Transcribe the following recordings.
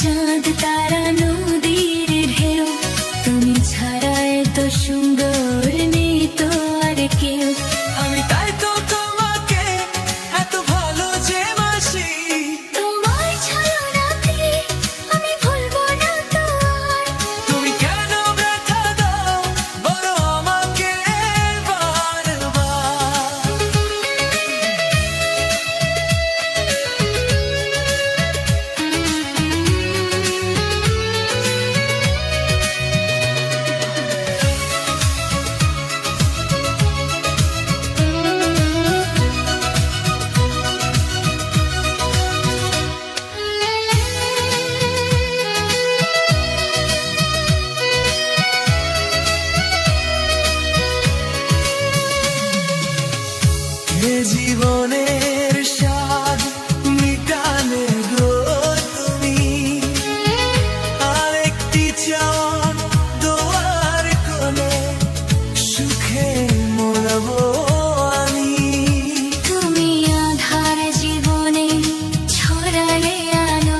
চাঁদ তারা নদীর ঢেউ, তুমি ছাড়া এত সুন্দর নেই তো আর কেউ। আমি তাই তো তোমাকে এত ভালো যে বাসি। তোমার ছলনাতে আমি ভুলবো না তো আর। তুমি কেন ব্যথা দাও বলো আমাকে বারবার। এ জীবনের স্বাদ মিটালে গো তুমি, আরেকটি চাওয়া দোয়ার কোণে সুখে মোড়াবো আমি। তুমি আধার জীবনে ছড়ালে আলো,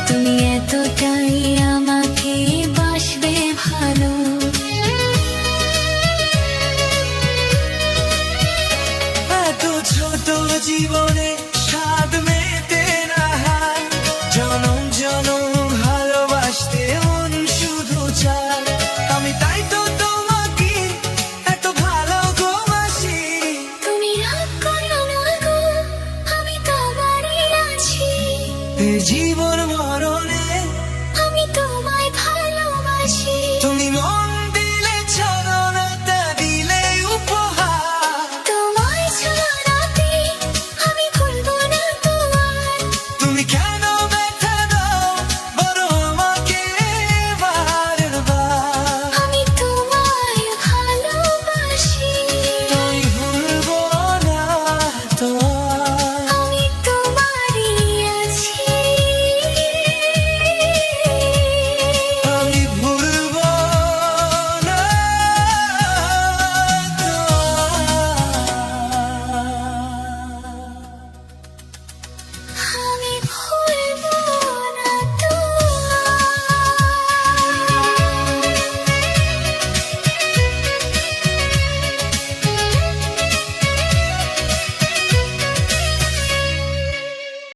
তুমি এতটাই আমাকে বাসবে ভালো। এত ছোট জীবনে